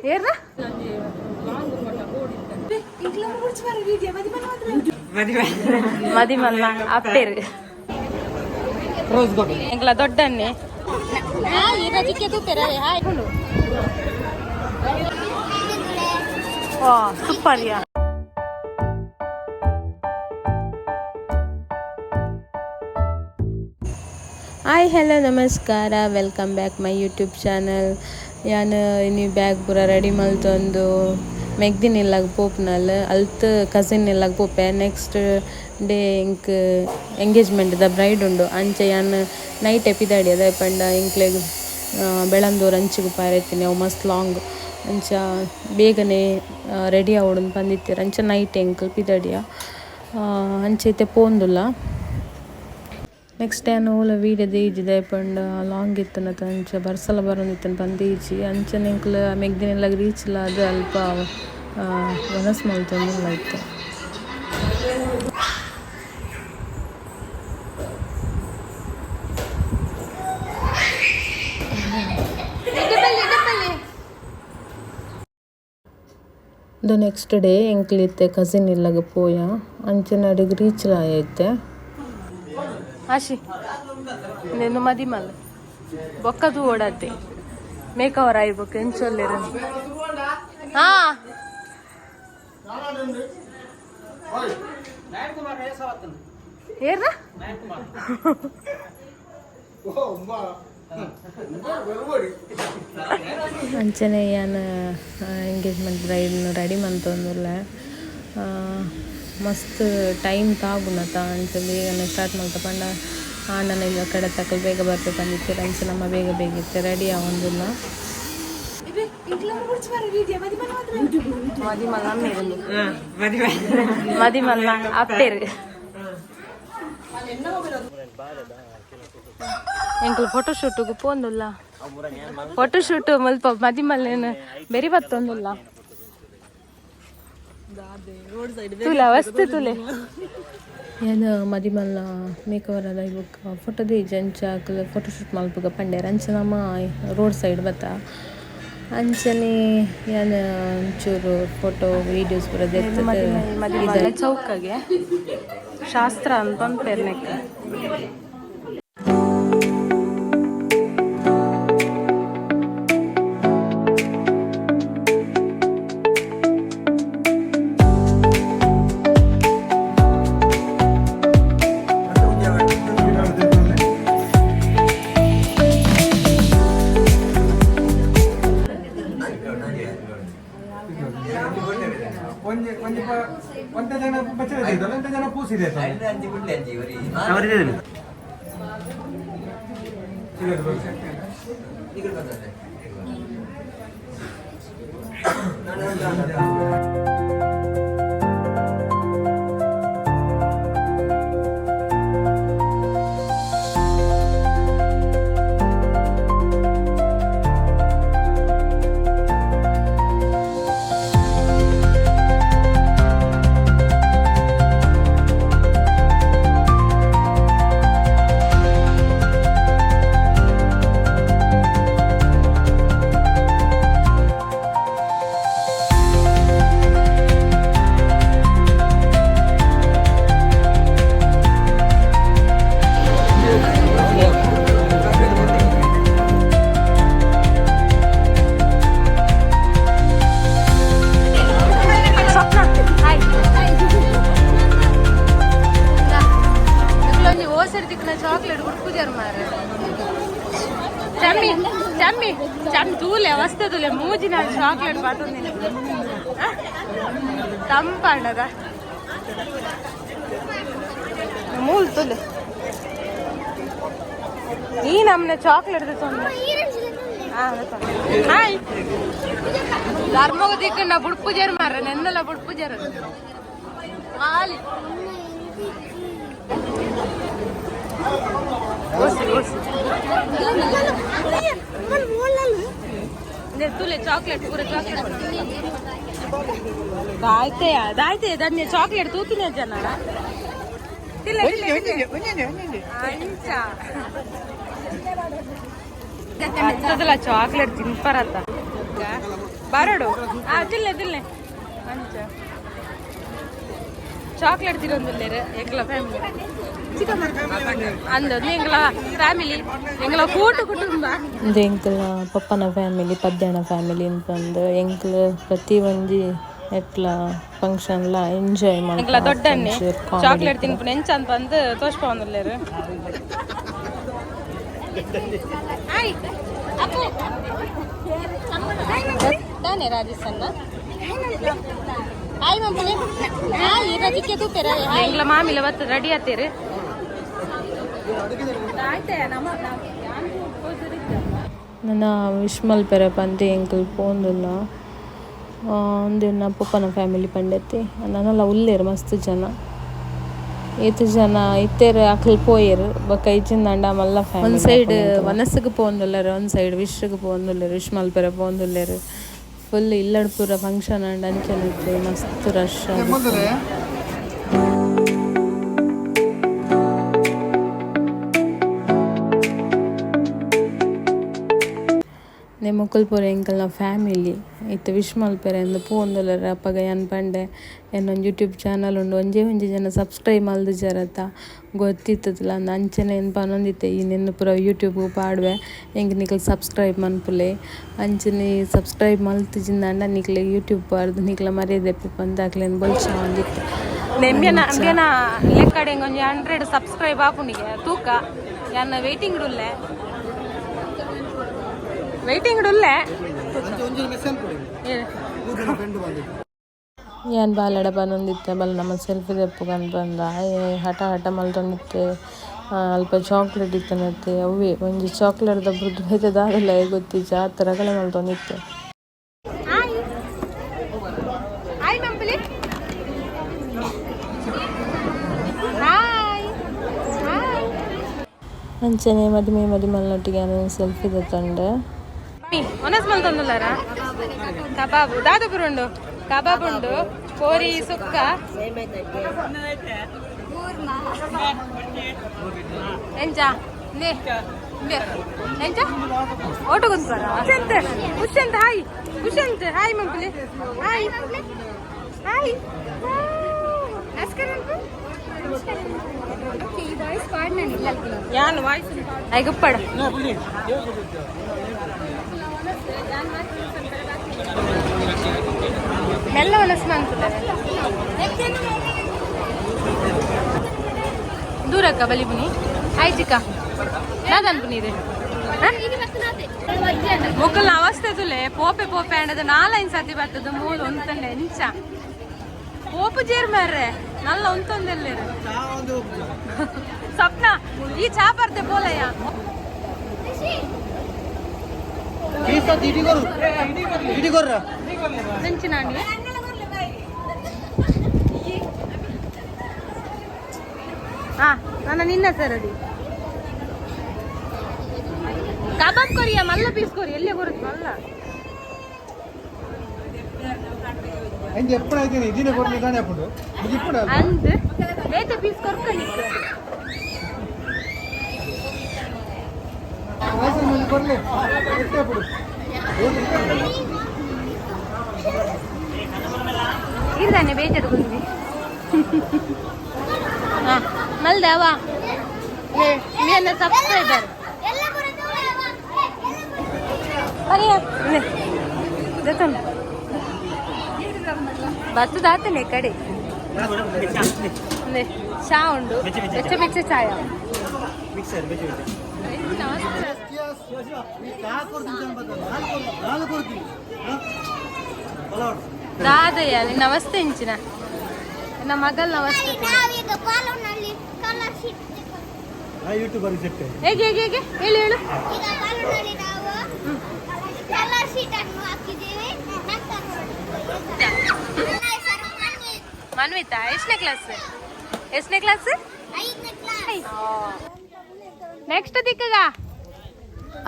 ಏನ ಮದಿ ಮಲ್ಲ ಅಪ್ಪೇರು ಎಂಗ್ಲ ದೊಡ್ಡನ್ನೆ ಸೂಪರ್ ಯಾ ಹಾಯ್ ಹಲೋ ನಮಸ್ಕಾರ welcome back my YouTube channel ಯಾನು ಇನ್ನು ಬ್ಯಾಗ್ ಪೂರ ರೆಡಿ ಮಲ್ತೊಂದು ಮೆಗ್ದಿನ ಇಲ್ಲಾಗ ಪೋಪ್ನಲ್ ಅಲ್ತ್ ಕಸಿನ್ ಇಲ್ಲಾಗ ಪೋಪೆ ನೆಕ್ಸ್ಟ್ ಡೇ ಇಂಕ್ ಎಂಗೇಜ್ಮೆಂಟ್ ದ ಬ್ರೈಡ್ ಉಂಡು ಅಂಚೆ ಯಾನು ನೈಟ್ ಎಪಿದಾಡಿ ಅದ ಪಂಡ ಇಂಕ್ಲೆಗ್ ಬೆಳಂದೂರು ಅಂಚಿಗೆ ಪಾರೆತ್ತೀನಿ ಅವು ಮಸ್ತ್ ಲಾಂಗ್ ಅಂಚ ಬೇಗನೆ ರೆಡಿ ಆವೋಡು ಬಂದಿತ್ತೀರ ಅಂಚ ನೈಟ್ ಎಂಕ್ ಪಿದಾಡಿಯ ಅಂಚೈತೆ ಪೋಂದುಲ್ಲ ನೆಕ್ಸ್ಟ್ ಏನು ಓಲ ವೀಡಿಯೋ ದೀಜಿದೆ ಪಂಡ ಲಾಂಗ್ ಇತ್ತನ ಅಂಚ ಬರ್ಸಲ ಬರೋನಿತ್ತನ ಬಂದೀಜಿ ಅಂಚನೆ ಎಂಕ್ಲ ಮೆಗ್ದಿನೆಲ್ಲ ರೀಚ್ಲ ಅದು ಅಲ್ಪ ವನಸ್ ಮಲ್ತೊಂದಿಲ್ಲ ಇತ್ತು ದ ನೆಕ್ಸ್ಟ್ ಡೇ ಎಂಕ್ಲಿತ್ತೆ ಕಸಿನ್ ಇಲ್ಲಾಗ ಪೋಯ ಅಂಚನೆ ಅಡಿಗೆ ರೀಚ್ಲ ಐತೆ ಆಶಿ ನೀನು ಮದಿ ಮಲ್ಲ ಬೊಕ್ಕದು ಓಡಾತೆ ಮೇಕವರ್ ಆಯ್ಬೇಕು ಎಂಚೊಲ್ಲಿರ ಹಾ ಏನ ಅಂಚನೆ ಏನು ಎಂಗೇಜ್ಮೆಂಟ್ ಬ್ರೈಡ್ನ ರೆಡಿ ಮಂತೊಂದುಲ್ಲ ಮಸ್ತ್ ಟೈಮ್ ತಾಗುನತ ಅಂಚ ಬೇಗನೆ ಸ್ಟಾರ್ಟ್ ಮಾಡ್ತಾ ಪಂಡ ಆಂಡನ ಈಗ ಕಡೆ ತಕ್ಕ ಬೇಗ ಬರ್ಬೇಕಂದಿತ್ತು ಅಂಚ ನಮ್ಮ ಬೇಗ ಬೇಗಿತ್ತು ರೆಡಿ ಆಗೊಂದಿಲ್ಲ ಮದಿ ಮಲ್ಲ ಅಪ್ಪೇರು ಎಂಕಲ್ ಫೋಟೋಶೂಟ್ಗೆ ಪೋಂದುಲ್ಲ ಫೋಟೋಶೂಟ್ ಮಲ್ಪ ಮದಿ ಮಲ್ಲೇನು ಬೆರಿ ಬತ್ತೊಂದುಲ್ಲ ತುಲೆ ವಸ್ತು ತುಲೆ ಏನು ಮದಿ ಮಲ್ಲ ಮೇಕವರ್ ಅದ ಇವಾಗ ಫೋಟೋ ದೀಜಿ ಅಂಚ ಫೋಟೋಶೂಟ್ ಮಲ್ಪಗ ಪಂಡ್ಯಾರ ಅಂಚ ನಮ್ಮ ರೋಡ್ ಸೈಡ್ ಬತ್ತ ಅಂಚನೆ ಏನು ಒಂಚೂರು ಫೋಟೋ ವೀಡಿಯೋಸ್ ಬರೋದು ಚೌಕಾಗೆ ಶಾಸ್ತ್ರ ಅಂತ ಪೇರ್ನೆಕ್ಕೆ ವಸ್ತುಲೆ ಮೂಜಿನ ಚಾಕ್ಲೇಟ್ ಬಾತೊಂದಿನ ತಂಪಣ್ಣದ ಮೂಲ್ ತುಲೆ ಈ ನಮ್ನೆ ಚಾಕ್ಲೇಟ್ ತೊಂದ್ರೆ ಹಾಯ್ ಧರ್ಮಗ ದಿಕ್ಕನ್ನ ಬುಡ್ಪೂಜಾರ ಮಾರ ನೆನ್ನೆಲ್ಲ ಬುಡ್ಪೂಜಾರ ಹಾಲಿ तुले चॉकलेट पूरे चॉकलेट दायते दान्य चॉकलेट तू किने जनारा चॉकलेट तिनपरता ಬಾರೋಡು ತಿಲ್ಲೆ ತಿಲ್ಲೆ ಅಂಚ ಚಾಕ್ಲೇಟ್ ತಿರೊಂದುಲ್ಲೆರ್ ಎಂಗ್ಲ ಫ್ಯಾಮಿಲಿ ಅಂದೊಂದು ಎಂಗ್ಲ ಫ್ಯಾಮಿಲಿ ಎಂಗ್ಲ ಕೂಟು ಕುಟುಂಬ ಇಂದು ಎಂಕ್ಲ ಪಪ್ಪನ ಫ್ಯಾಮಿಲಿ ಪದ್ಯನ ಫ್ಯಾಮಿಲಿ ಅಂತಂದು ಎಂಕ್ಲ ಪ್ರತಿ ಒಂಜಿ ಎಟ್ಲ ಫಂಕ್ಷನ್ಲ ಎಂಜಾಯ್ ಮಾಡಿ ಎಂಕ್ಲ ದೊಡ್ಡನ್ನೆ ಚಾಕ್ಲೇಟ್ ತಿನ್ಪುನ ಎಂಚ ಅಂತ ಬಂದು ತೋರ್ಸ್ಪೊಂದುಲ್ಲೆರ್ ಹಾಯ್ ಅಪ್ಪು ತಾನೇ ರಾಜಸ್ಥಾನ ಹಾಯ್ ಮಮ್ಮಿ ಹಾಯ್ ರಜಿಕೆ ತೂಪೆರ ಎಂಗ್ಲ ಮಾಮಿಲ ಬತ್ತ ರೆಡಿ ಆತೇರು ನನ್ನ ವಿಶ್ ಮಲ್ಪೆರ ಪಂದೆ ಎಂಕಲ್ ಪೋಂದುಲ್ಲ ಒಂದು ಪಪ್ಪನ ಫ್ಯಾಮಿಲಿ ಪಂಡತಿ ನನ್ನೆಲ್ಲ ಉಲ್ಲೇರು ಮಸ್ತ್ ಜನ ಏತು ಜನ ಇತ್ತೇರು ಅಕ್ಲ್ ಪೋಯರು ಬೊಕ್ಕ ಇಜ್ಜಿಂದಂಡ ಮಲ್ಲ ಫ್ಯಾಮಿಲಿ ಒಂದು ಸೈಡ್ ವನಸ್ಸಿಗೆ ಪೋಂದುಲ್ಲೆರು ಒಂದು ಸೈಡ್ ವಿಶ್ಗೆ ಪೋಂದುಲ್ಲೆರು ವಿಶ್ ಮಲ್ಪೆರ ಪೋಂದುಲ್ಲೆರು ಫುಲ್ ಇಲ್ಲಡ್ ಪೂರ ಫಂಕ್ಷನ್ ಅಂಡ್ ಅಂಚನಿತ್ತು ಮಸ್ತ್ ರಶ್ ಮುಕ್ಕಲ್ ಪೂರ ಎಂಕಲ್ನ ಫ್ಯಾಮಿಲಿ ಇತ್ತು ವಿಶ್ ಮಲ್ಪೆರೆ ಎಂದು ಪೋಂದುಲ್ಲೆರ್ ಅಪ್ಪಗ ಏನ್ ಪಂಡೆ ಏನೊಂದು ಯೂಟ್ಯೂಬ್ ಚಾನಲ್ ಉಂಡು ಒಂಜಿ ಜನ ಸಬ್ಸ್ಕ್ರೈಬ್ ಮಲ್ದು ಜರತ್ತ ಗೊತ್ತಿತ್ತದಲ್ಲ ಅಂದ ಅಂಚನೆ ಏನು ಪನೊಂದಿತ್ತೆ ಈ ನಿನ್ನ ಪೂರ ಯೂಟ್ಯೂಬ್ ಪಾಡುವೆ ಹೆಂಗೆ ನಿಕ್ಲು ಸಬ್ಸ್ಕ್ರೈಬ್ ಮನ್ಪುಲೆ ಅಂಚನೆ ಸಬ್ಸ್ಕ್ರೈಬ್ ಮಲ್ತಿಜಿಂದ ನಿಕ್ಲೆ ಯೂಟ್ಯೂಬ್ ಪಾಡ್ದು ನಿಕ್ಲ ಮರ್ಯಾದೆಪ್ಪಿ ಬಂದಾಕ್ಲೇನು ಬೊಲ್ಚ ಒಂದಿತ್ತು ನೆಂಬ್ಯನ ಲೆಕ್ಕಡೆ ಒಂಜಿ 100 ಸಬ್ಸ್ಕ್ರೈಬ್ ಆಪುನಿಗೆ ತೂಕ ಯಾನ ವೇಟಿಂಗ್ ಉಳ್ಳೆ ಏನ್ ಬಾಲಡ ಬಂದಿತ್ತೆ ಬಲ್ಲ ನಮ್ಮ ಸೆಲ್ಫಿ ತೆಪ್ಪುಗಂತ ಬಂದ ಹಠ ಮಲ್ತೊಂದಿತ್ತೆ ಅಲ್ಪ ಚಾಕ್ಲೇಟ್ ಇತ್ತನತ್ತೆ ಅವೇ ಒಂಜಿ ಚಾಕ್ಲೇಟ್ ದಬ್ರದ್ದು ಬೇತದಾಗಲ್ಲ ಗೊತ್ತಿಜ್ಜ ಆ ಥರಗಳ ಮಲ್ತೊಂದಿತ್ತೆ ಅಂಚನೆ ಮದುವೆ ಮಲ್ಲೊಟ್ಟಿಗೆ ಸೆಲ್ಫಿ ತಂಡೆ ಒನಸ್ ಮಲ್ತೊಂದುಲ್ಲಾರ ಕಬಾಬು ದಾದಾಪುರ ಉಂಡು ಕಬಾಬ್ ಉಂಡು ಕೋರಿ ಸುಕ್ಕ ಎಂಚ ಎಂಚ ಓಟು ಕುಂತ್ಬಾರ ಉಷಂತ ಹಾಯ್ ಉಷಂತ ಹಾಯ್ ಮಂಪಲಿ ಹಾಯ್ ಹಾಯ್ ಯಾನ್ ವಾಯ್ಸ್ ಐಗಪ್ಪಡ ಮೆಲ್ಲ ಒನಸ್ ಮಂತುಲ್ಲೆ ದೂರಕ್ಕ ಬಲಿಬುನಿ ಹಾಯ್ ಚಿಕ್ಕ ನಾದನ್ ಬುನಿದೆ ಮುಕ್ಕಲ್ನ ಅವಸ್ಥೆ ತುಲೆ ಪೋಪೆ ಅಂಡದು 4 ಸತಿ ಬರ್ತದ ಮೂಲು ಒಂತಂಡೆ ಎಂಚ ಪೋಪು ಜೇರ್ ಮಾರ್ರೆ ನಲ್ಲ ಒಂತೊಂದೆಲ್ಲೇರು ಸ್ವಪ್ನ ಈ ಚಾ ಬರ್ತೆ ಬೋಲಯ್ಯ ನೆಂಚಿನಾಣಿ ಹಾ ನನ್ನ ನಿನ್ನ ಸರದಿ ಕಬಾಬ್ ಕೊರಿಯ ಮಲ್ಲ ಪೀಸ್ ಕೊರಿ ಎಲ್ಲೇ ಕೊರುದು ಮಲ್ಲ ಅಂದ್ ಬೇತೆ ಪೀಸ್ ಕೊರ್ಕಲಿಕ್ಕೆ ಇರ್ದಾನೆ ಬೇಜಾರು ಬಂದ್ವಿ ಮಲ್ದವ ಮೇನ ಸಬ್ಸ್ಕ್ರೈಬರ್ ಬರ್ತದಾತನೆ ಕಡೆ ಚಾ ಉಂಡು ಬೆಚ್ಚ ಚಾಯ దాదయ్య నమస్తే ఇంచిన నా మగల్ నమస్తే ಹೇಗೆ ಹೇಗೆ ಹೇಗೆ ಹೇಳಿ ಹೇಳು ಮನ್ವಿತಾ ಎಷ್ಟನೇ ಕ್ಲಾಸ್ ನೆಕ್ಸ್ಟ್ ದಿಕ್ಕಗ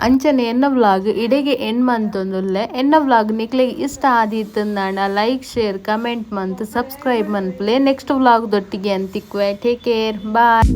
ಅಂಚನೆ ಎನ್ನ ವ್ಲಾಗ್ ಇಡೆಗೆ ಎಂಡ್ ಮಂತೊಂದುಲ್ಲೆ ಎನ್ನ ವ್ಲಾಗ್ ನಿಕ್ಲೆಗೆ ಇಷ್ಟ ಆದೀತಂದಾಂಡ ಲೈಕ್ ಶೇರ್ ಕಮೆಂಟ್ ಮಂತ್ ಸಬ್ಸ್ಕ್ರೈಬ್ ಮನ್ಪುಲೆ ನೆಕ್ಸ್ಟ್ ವ್ಲಾಗ್ ದೊಟ್ಟಿಗೆ ಅಂತಿಕ್ವೆ ಟೇಕ್ ಕೇರ್ ಬಾಯ್